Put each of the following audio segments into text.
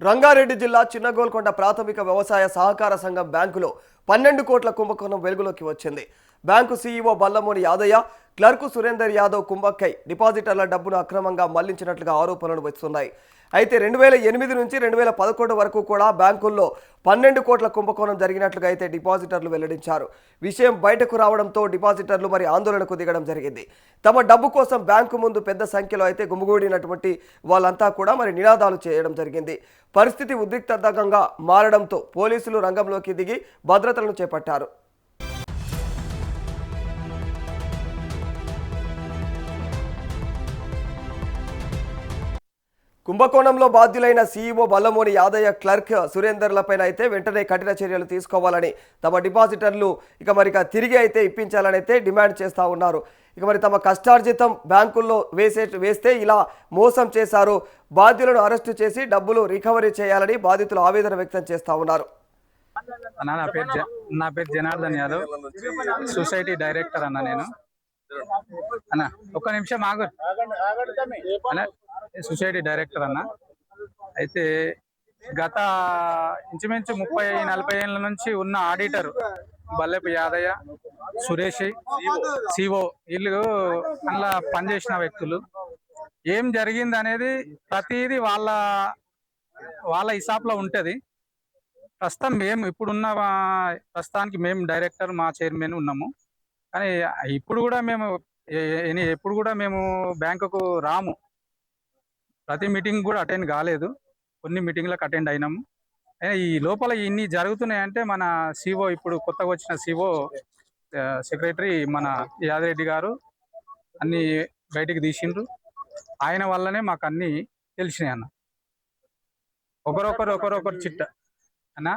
రంగారెడ్డి జిల్లా చిన్నగోల్కొండ ప్రాథమిక వ్యవసాయ సహకార సంఘం బ్యాంకులో 12 కోట్ల కుంభకోణం వెలుగులోకి వచ్చింది. Bank CEO Ballamuni Yadaiah, clerk Surender Yadav కుంభక్కై డిపాజిటర్ల డబ్బును అక్రమంగా మళ్లించినట్లుగా ఆరోపణలు వస్తున్నాయి. అయితే 2008 నుంచి 2011 వరకు కూడా బ్యాంకుల్లో 12 కోట్ల కుంభకోణం జరిగినట్లుగా అయితే డిపాజిటర్లు వెల్లడించారు. విషయం బయటకు రావడంతో డిపాజిటర్లు మరి ఆందోళనకు దిగడం జరిగింది. తమ డబ్బు కోసం బ్యాంకు ముందు పెద్ద సంఖ్యలో అయితే గుమిగూడినటువంటి వాళ్ళంతా కూడా మరి నినాదాలు చేయడం జరిగింది. పరిస్థితి ఉద్రిక్తతంగా మారడంతో పోలీసులు రంగంలోకి దిగి భద్రతలను చేపట్టారు. కుంభకోణంలో బాధ్యులైన సీఈఓ బల్లమూని యాదయ్య, క్లర్క్ సురేందర్లపైన అయితే వెంటనే కఠిన చర్యలు తీసుకోవాలని తమ డిపాజిటర్లు ఇక తిరిగి అయితే ఇప్పించాలని అయితే డిమాండ్ చేస్తూ ఉన్నారు. తమ కష్టార్జితం బ్యాంకుల్లో వేస్తే ఇలా మోసం చేశారు. బాధ్యులను అరెస్టు చేసి డబ్బులు రికవరీ చేయాలని బాధితులు ఆవేదన వ్యక్తం చేస్తూ ఉన్నారు. నా పేరు జనార్దన్ యాదవ్, సొసైటీ డైరెక్టర్ అన్న. నేను ఒక్క నిమిషం ఆగు. సొసైటీ డైరెక్టర్ అన్న. అయితే గత ఇంచుమించు 30-40 ఏళ్ళ నుంచి ఉన్న ఆడిటర్ బల్లెపు యాదయ్య, సురేష్, సిఓ వీళ్ళు అందులో పనిచేసిన వ్యక్తులు. ఏం జరిగింది అనేది ప్రతిదీ వాళ్ళ హిసాబ్లో ఉంటుంది. ప్రస్తుతం మేము ప్రస్తుతానికి మేము డైరెక్టర్, మా చైర్మన్ ఉన్నాము. కానీ ఎప్పుడు కూడా మేము బ్యాంకుకు రాము. ప్రతి మీటింగ్ కూడా అటెండ్ కాలేదు. కొన్ని మీటింగ్లకు అటెండ్ అయినాము. ఈ లోపల ఇన్ని జరుగుతున్నాయంటే మన సిఓ, ఇప్పుడు కొత్తగా వచ్చిన సిఓ సెక్రటరీ మన యాదరెడ్డి గారు అన్ని బయటికి తీసిండ్రు. ఆయన వల్లనే మాకు అన్ని తెలిసినాయి అన్న. ఒకరొకరు చిట్ట అన్న,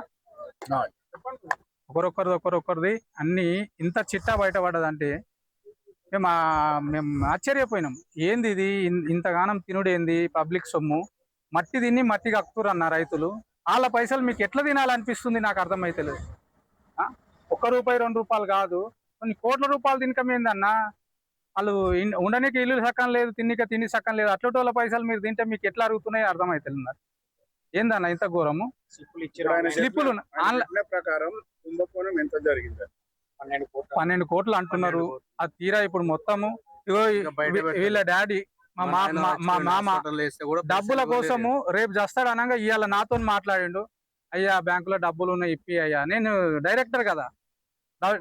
ఒకరొకరిది అన్ని ఇంత చిట్టా బయటపడ్డదంటే మేము ఆశ్చర్యపోయినాం. ఏంది ఇది, ఇంతగానం తినుడేంది? పబ్లిక్ సొమ్ము మట్టి తిని మట్టి కక్కుతురు అన్న రైతులు. వాళ్ళ పైసలు మీకు ఎట్లా తినాలనిపిస్తుంది నాకు అర్థమైతలేదు. ₹1-2 కాదు, కొన్ని కోట్ల రూపాయలు తినకం ఏందన్నా. వాళ్ళు ఉండనికి ఇల్లు సక్కం లేదు, తిండి సక్కం లేదు. అట్లటి వాళ్ళ పైసలు మీరు తింటే మీకు ఎట్లా అరుగుతున్నాయో అర్థమైతలేదు నాకు. ఏందన్న ఇంత ఘోరము? స్లిప్పులు ప్రకారం కుంభకోణం ఎంత జరిగింది? 12 కోట్లు అంటున్నారు. అది తీరా ఇప్పుడు మొత్తము వీళ్ళ డాడీ, మా మామ డబ్బుల కోసము రేపు చేస్తాడు అనగా ఇవాళ నాతో మాట్లాడిండు. అయ్యా బ్యాంకులో డబ్బులు ఉన్నాయి, ఇప్పి అయ్యా. నేను డైరెక్టర్ కదా,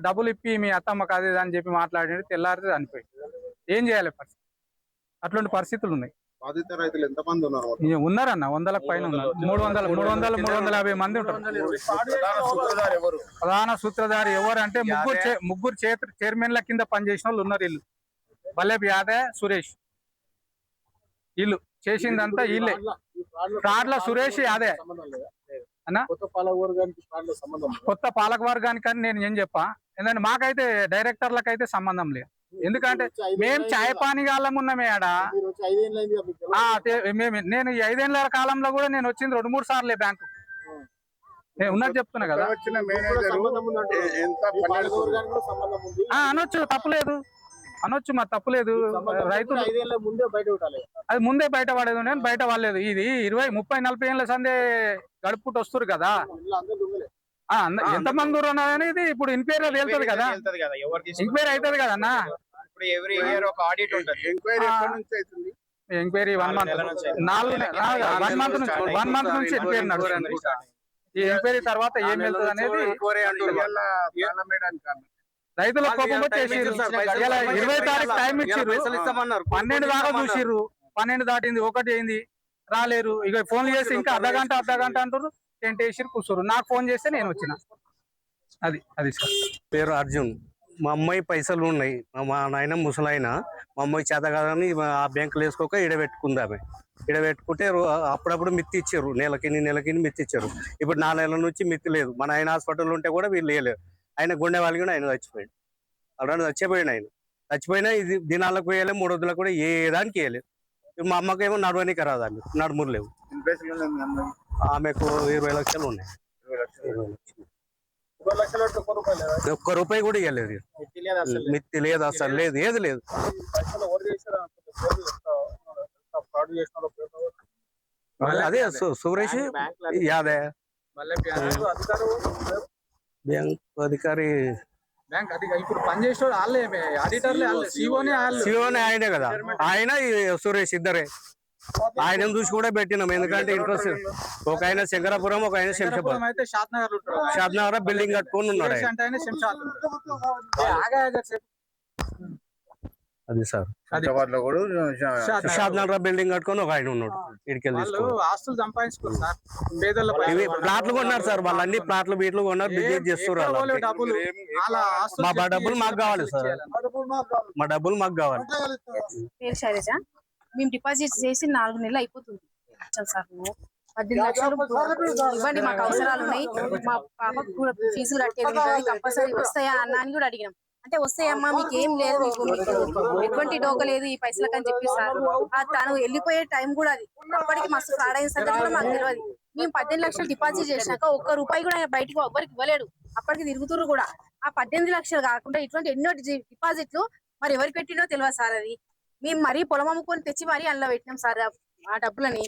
డబ్బులు ఇప్పి మీ అత్తమ్మకు అది అని చెప్పి మాట్లాడిండు. తెల్లారితే చనిపోయి ఏం చేయాలి? పరిస్థితి అట్లాంటి పరిస్థితులు ఉన్నాయి. బాధిత రైతులు ఎంతమంది ఉన్నారన్న? 100లకు పైన ఉన్నారు. 350 మంది ఉంటారు. ప్రధాన సూత్రధారి ఎవరు అంటే ముగ్గురు చైర్మన్ల కింద పనిచేసిన వాళ్ళు ఉన్నారు. వీళ్ళు బల్లెపు యాదవ్, సురేష్. వీళ్ళు చేసిందంతా వీళ్ళే. ఫ్రాడ్ల సురేష్ యాదవ్ అన్న. కొత్త పాలక వర్గానికి అని నేను ఏం చెప్పా. ఎందుకంటే మాకైతే డైరెక్టర్లకు అయితే సంబంధం లేదు. ఎందుకంటే మేము ఛాయపానిగాళ్ళం ఉన్నామే ఆడ. నేను ఈ 5 ఏళ్ల కాలంలో కూడా నేను వచ్చింది 2-3 సార్లే బ్యాంకు. నేను ఉన్నట్టు చెప్తున్నా కదా. అనొచ్చు, తప్పులేదు అనొచ్చు, మరి తప్పులేదు. రైతులు అది ముందే బయట పడేది, నేను బయట పడలేదు. ఇది 20-30-40 ఏళ్ళ సందే గడుపుకుంటూ వస్తారు కదా. ఎంతమంది అనేది ఇప్పుడు ఎంక్వైరీ వెళ్తుంది కదా. ఎంక్వైరీ అవుతుంది కదన్నా. ఎంక్వైరీ 1 మంత్ నుంచి ఎంక్వైరీ నడుస్తుంది. ఈ ఎంక్వైరీ తర్వాత ఏం వెళ్తుంది అనేది రైతుల కోపం చేసిర్రు. 20 తారీఖు టైం ఇచ్చిర్రు, 12 దాకా చూసిర్రు. 12 దాటింది, 1 అయింది, రాలేరు. ఇక ఫోన్ చేసి ఇంకా అర్ధగంట అంటారు. టెంట్ వేసిర్రు, కూర్చోరు. నాకు ఫోన్ చేస్తే నేను వచ్చిన. అది సార్. పేరు అర్జున్. మా అమ్మాయి పైసలు ఉన్నాయి. మా నాయన ముసలాయన. మా అమ్మాయి చేత కాదని ఆ బ్యాంకులు వేసుకోక ఈడబెట్టుకుంది. ఆమె ఈడబెట్టుకుంటే అప్పుడప్పుడు మిత్తి ఇచ్చారు. నెలకి మిత్తి ఇచ్చారు. ఇప్పుడు 4 నెలల నుంచి మిత్తి లేదు. మన ఆయన హాస్పిటల్ ఉంటే కూడా వీళ్ళు వేయలేరు. ఆయన గుండె వాళ్ళకి ఆయన చచ్చిపోయాడు. అలాంటి చచ్చిపోయినా ఇది దినాలకు వేయలేదు, 3 రోజులకు కూడా ఏ దానికి వేయలేదు. మా అమ్మకేమో నడవనికి రాదు, ఆమె నడుములు లేవు. ఆమెకు 20 లక్షలు ఉన్నాయి. 1 రూపాయి కూడా ఇవ్వలేదు. మిత్తి లేదు, అసలు లేదు, ఏది లేదు. అదే సురేష్ యాదవ్ బ్యాంక్ అధికారి బ్యాంక్ ఇప్పుడు పనిచేసే వాళ్ళే ఆడిటర్లే సిఓనే శివనే ఆయనే కదా, ఆయన ఈ సురేష్ ఇద్దరే. ఆయన చూసి కూడా పెట్టినాం, ఎందుకంటే ఇంట్రెస్ట్. ఒక ఆయన శంకరాపురం, ఒక ఆయన శంషాబాద్. అయితే షాద్ నగర్ షాద్ నగర్ బిల్డింగ్ కట్టుకొని ఉన్నాడు ఆయన. అంటే శంషాద్ అది సార్ హైదరాబాద్ లో కూడా షాద్ నగర్ బిల్డింగ్ కట్టుకొని ఒక ఆయన ఉన్నాడు. ఇడికెళ్ళి వాళ్ళు ఆస్తులు సంపాదించుకోరు సార్, పేదల ఇవి ప్లాట్లు కొన్నారు సార్, వాళ్ళు అన్ని ప్లాట్లు బీట్లు కొన్నారు, బిజినెస్ చేస్తున్నారు. డబ్బులు మా డబ్బులు మాకు కావాలి సార్, మా డబ్బులు మాకు కావాలి. పేరు శైలజ. మేము డిపాజిట్ చేసి 4 నెలలు అయిపోతుంది సార్. 18 లక్షలు ఇవ్వండి, మాకు అవసరాలు ఉన్నాయి, మా పాపకు కూడా ఫీజులు కట్టేది కంపల్సరీ వస్తాయా అన్న అని కూడా అడిగినాం. అంటే వస్తాయమ్మా, మీకు ఏం లేదు, మీకు ఎటువంటి డోక లేదు ఈ పైసలకు అని చెప్పి సార్. తను వెళ్ళిపోయే టైం కూడా అది అప్పటికి మస్తు ఫ్రాడ్ అయిన సంగతి కూడా మాకు తెలియదు. మేము 18 లక్షలు డిపాజిట్ చేసినాక 1 రూపాయి కూడా ఆయన బయటకు ఎవ్వరికి ఇవ్వలేడు. అప్పటికి తిరుగుతున్నారు కూడా. ఆ 18 లక్షలు కాకుండా ఇటువంటి ఎన్నో డిపాజిట్లు మరి ఎవరికి పెట్టినో తెలియదు సార్. అది మేము మరీ పొలం అమ్ముకొని తెచ్చి మరీ అందులో పెట్టినాం సార్ ఆ డబ్బులని.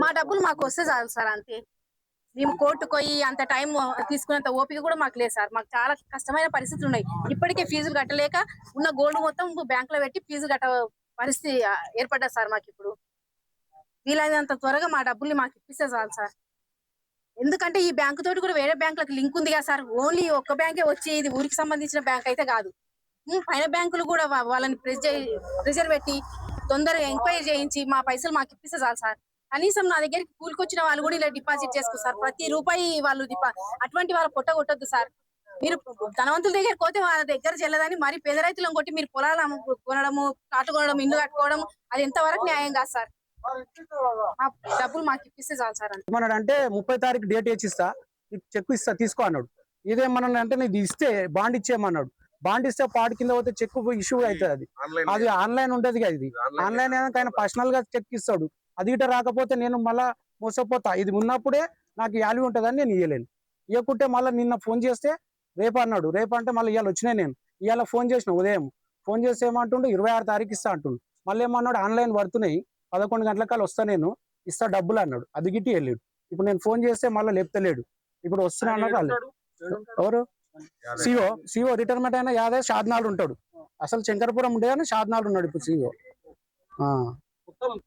మా డబ్బులు మాకు వస్తే చాలు సార్, అంతే. మేము కోర్టుకు పోయి అంత టైం తీసుకునేంత ఓపిక కూడా మాకు లేదు సార్. మాకు చాలా కష్టమైన పరిస్థితులు ఉన్నాయి. ఇప్పటికే ఫీజులు కట్టలేక ఉన్న గోల్డ్ మొత్తం బ్యాంక్ లో పెట్టి ఫీజు కట్ట పరిస్థితి ఏర్పడ్డది సార్ మాకు. ఇప్పుడు వీలైనంత త్వరగా మా డబ్బుల్ని మాకు ఇప్పిస్తే చాలు సార్. ఎందుకంటే ఈ బ్యాంకు తోటి కూడా వేరే బ్యాంకులకు లింక్ ఉంది కదా సార్. ఓన్లీ ఒక్క బ్యాంకే వచ్చి ఇది ఊరికి సంబంధించిన బ్యాంక్ అయితే కాదు. పైన బ్యాంకులు కూడా వాళ్ళని ప్రెజర్ పెట్టి తొందరగా ఎంక్వైరీ చేయించి మా పైసలు మాకు ఇప్పిస్తే చాలు సార్. కనీసం నా దగ్గరికి కూలికొచ్చిన వాళ్ళు కూడా ఇలా డిపాజిట్ చేసుకోరు సార్. ప్రతి రూపాయి వాళ్ళు అటువంటి వాళ్ళ పొట్ట కొట్టొద్దు సార్. మీరు ధనవంతుల దగ్గర పోతే వాళ్ళ దగ్గర చెల్లదని మరి పేద రైతులను కొట్టి మీరు పొలాలు కొనడము, ప్లాట్లు కొనడం, ఇల్లు కట్టుకోవడం అది ఎంతవరకు న్యాయం కాదు సార్. మా డబ్బులు మాకు ఇప్పిస్తే చాలు సార్. ఏమన్నాడు అంటే 30 తారీఖు డేట్ ఇచ్చిస్తా, చెక్ ఇస్తా తీసుకో అన్నాడు. ఇదేమన్నా అంటే నీది ఇస్తే బాండ్ ఇచ్చేయమన్నాడు. బాండ్ ఇస్తే పాటు కింద పోతే చెక్ ఇష్యూ అవుతుంది. అది ఆన్లైన్ ఉంటది కదా, ఇది ఆన్లైన్ ఆయన పర్సనల్ గా చెక్ ఇస్తాడు. అది ఇట రాకపోతే నేను మళ్ళా మోసపోతా. ఇది ఉన్నప్పుడే నాకు వాల్యూ ఉంటుందని నేను ఇవ్వలేను. ఇవ్వకుంటే మళ్ళీ నిన్న ఫోన్ చేస్తే రేపు అన్నాడు. రేపు అంటే మళ్ళీ ఇవాళ వచ్చినాయి. నేను ఇవాళ ఫోన్ చేసిన ఉదయం ఫోన్ చేస్తే ఏమంటుండు 26 తారీఖు ఇస్తా అంటుండు. మళ్ళీ ఏమన్నాడు ఆన్లైన్ పడుతున్నాయి 11 గంటలకాలు వస్తా, నేను ఇస్తా డబ్బులు అన్నాడు. అది గిట్టి వెళ్ళాడు. ఇప్పుడు నేను ఫోన్ చేస్తే మళ్ళీ లేపుతలేడు. ఇప్పుడు వస్తున్నా అన్నాడు. వాళ్ళు ఎవరు సిఓ రిటైర్మెంట్ అయినా యాదవ్ షాద్నాలు ఉంటాడు. అసలు శంకరపురం ఉండే కానీ షాద్నాలు ఉన్నాడు ఇప్పుడు సిఓ.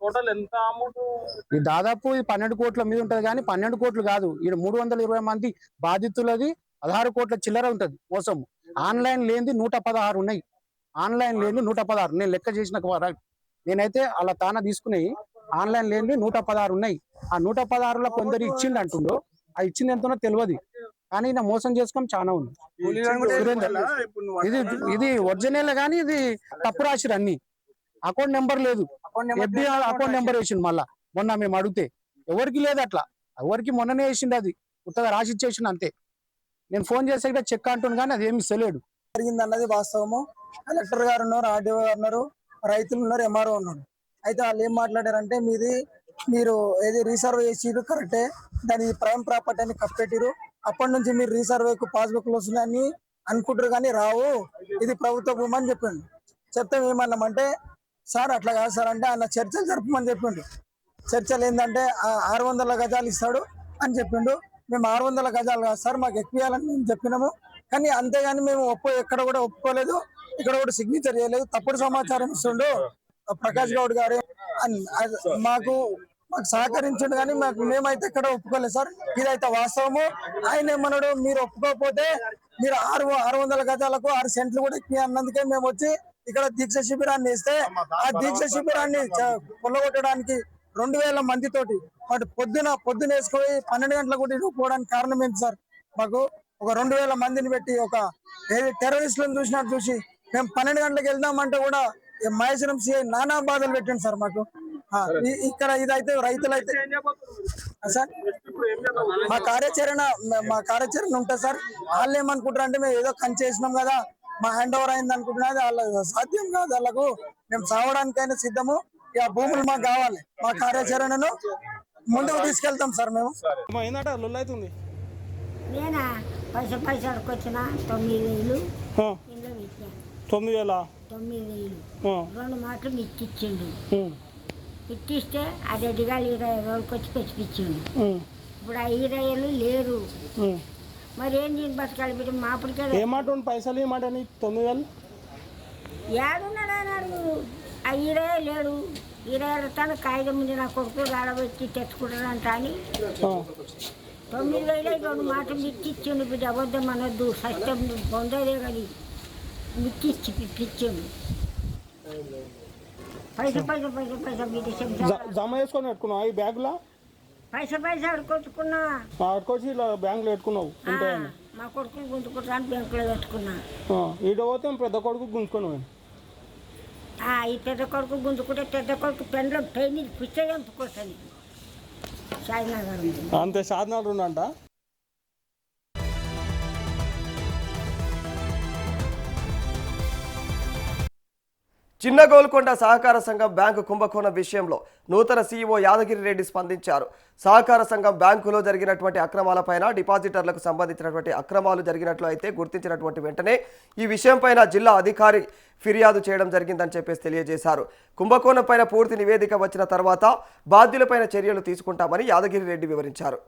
టోటల్ ఎంత అమౌంట్? ఇది దాదాపు 12 కోట్ల మీద ఉంటది కానీ 12 కోట్లు కాదు. ఇక్కడ 320 మంది బాధితులది 16 కోట్ల చిల్లర ఉంటది మోసం. ఆన్లైన్ లేనిది 116 ఉన్నాయి. ఆన్లైన్ లేని 116 నేను లెక్క చేసిన. నేనైతే అలా తానా తీసుకున్నాయి. ఆన్లైన్ లేని 116 ఉన్నాయి. ఆ 116లో కొందరు ఇచ్చిండు అంటుండో, ఆ ఇచ్చింది ఎంతనో తెలియదు. కానీ నా మోసం చేసుకోవడం చాలా ఉంది. ఇది ఒరిజినల్ గానీ ఇది తప్పు రాసిరు. అన్ని అకౌంట్ నెంబర్ లేదు, ఎఫ్డి అకౌంట్ నెంబర్ వేసిండు. మళ్ళా మొన్న మేము అడిగితే ఎవరికి లేదు అట్లా. ఎవరికి మొన్ననే వేసిండు. అది కొత్తగా రాసి ఇచ్చేసిండు అంతే. నేను ఫోన్ చేసే చెక్ అంటున్నాను కానీ అది ఏమి ఇస్తలేడు. జరిగింది అన్నది వాస్తవము. కలెక్టర్ గారు ఉన్నారు, ఆర్డీఓ గారు ఉన్నారు, రైతులు ఉన్నారు, ఎంఆర్ఓ ఉన్నారు. అయితే వాళ్ళు ఏం మాట్లాడారంటే మీరు ఏది రీసర్వ్ చేసిరు కరెక్టే, దాని ప్రైమ్ ప్రాపర్టీ అని కప్పెట్టిరు. అప్పటి నుంచి మీరు రీసర్వేకు పాస్బుక్లు వస్తున్నాయని అనుకుంటారు కానీ రావు, ఇది ప్రభుత్వ భూమి అని చెప్పిండు. చెప్తే ఏమన్నామంటే సార్ అట్లా కాదు సార్ అంటే ఆయన చర్చలు జరపమని చెప్పిండు. చర్చలు ఏంటంటే 600 గజాలు ఇస్తాడు అని చెప్పిండు. మేము 600 గజాలు కాదు సార్ మాకు ఎక్కువ ఇవ్వాలని మేము చెప్పినాము. కానీ అంతేగాని మేము ఎక్కడ కూడా ఒప్పుకోలేదు, ఇక్కడ కూడా సిగ్నేచర్ చేయలేదు. తప్పుడు సమాచారం ఇస్తుండు ప్రకాష్ గౌడ్ గారు. మాకు సహకరించండు కానీ మేమైతే ఎక్కడ ఒప్పుకోలేదు సార్. ఇదైతే వాస్తవము. ఆయన ఏమన్నాడు, మీరు ఒప్పుకోకపోతే మీరు 600 గజాలకు 6 సెంట్లు కూడా ఎక్కువ అన్నందుకే మేము వచ్చి ఇక్కడ దీక్ష శిబిరాన్ని ఇస్తే ఆ దీక్ష శిబిరాన్ని కొల్లగొట్టడానికి 2000 మందితోటి వాటి పొద్దున వేసుకొని 12 గంటల కూడా పోవడానికి కారణం ఏంటి సార్? మాకు ఒక 2000 మందిని పెట్టి ఒక టెర్రరిస్టులను చూసి మేము 12 గంటలకు వెళ్దామంటే కూడా మహేశ్వరం సిఐ నానా బాధలు పెట్టండి సార్ మాకు. ఇక్కడ ఇదైతే రైతులైతే సార్ మా కార్యాచరణ ఉంటుంది సార్. వాళ్ళు ఏమనుకుంటారు అంటే మేము ఏదో కంచి చేసినాం కదా, మా హ్యాండ్ ఓవర్ అయింది అనుకుంటున్నది. వాళ్ళకి సాధ్యం కాదు. వాళ్ళకు మేము చావడానికైనా సిద్ధము. ఇక భూములు మాకు కావాలి. మా కార్యాచరణను ముందుకు తీసుకెళ్తాం సార్. మేము అవుతుంది. నేనా పైసలకు వచ్చిన 9000 9,000 2 మాటలు మీకు ఇచ్చిండు. ఇట్టిస్తే అది ఎదిగాలి 20 రోజులకి వచ్చి పెంచిపించింది. ఉమ్, ఇప్పుడు ఆ 20 లేరు. ఉమ్. మరి ఏం దీన్ని బతకాలి బిడ్డ మాపుడికే ఏమంటుండు పైసలు ఏమంటని 9,000 ఏడున్నాడు అని అడుగు. ఆ 20 లేడు. 20 తను కాగితం ముందు నా కొడుకు రాడబెట్టి తెచ్చుకుంటానంట అని 9,000 రెండు మాటలు మిక్కిచ్చిండు బిడ్డ. అబద్ధం అనొద్దు, సత్యం పొందేదే కానీ మిక్కిచ్చి పిచ్చిండు. పైసా బిడ్డ చెప్తా. జమ చేసుకొని పెట్టుకున్నావు ఈ బ్యాగులో పైసా అడుకొచ్చుకున్నా. ఆడుకొచ్చి ఇలా బ్యాంకులో పెట్టుకున్నావు ఉంటాయని. మా కొడుకుని గుంజుకుంటాను బ్యాంకులో పెట్టుకున్నా. ఈడ పోతే పెద్ద కొడుకు గుంజుకున్నావు. ఈ పెద్ద కొడుకు గుంజుకుంటే పెద్ద కొడుకు పెండ్లో పెయిన్ పుచ్చే చంపుకొస్తుంది. సాయినగర్ అంతే సాధనాలు ఉండంట. చిన్న గోల్కొండ సహకార సంఘం బ్యాంకు కుంభకోణం విషయంలో నూతన సీఈఓ యాదగిరి రెడ్డి స్పందించారు. సహకార సంఘం బ్యాంకులో జరిగినటువంటి అక్రమాలపైన డిపాజిటర్లకు సంబంధించినటువంటి అక్రమాలు జరిగినట్లు అయితే గుర్తించినటువంటి వెంటనే ఈ విషయంపైన జిల్లా అధికారి ఫిర్యాదు చేయడం జరిగిందని చెప్పేసి తెలియజేశారు. కుంభకోణం పైన పూర్తి నివేదిక వచ్చిన తర్వాత బాధ్యులపైన చర్యలు తీసుకుంటామని యాదగిరి రెడ్డి వివరించారు.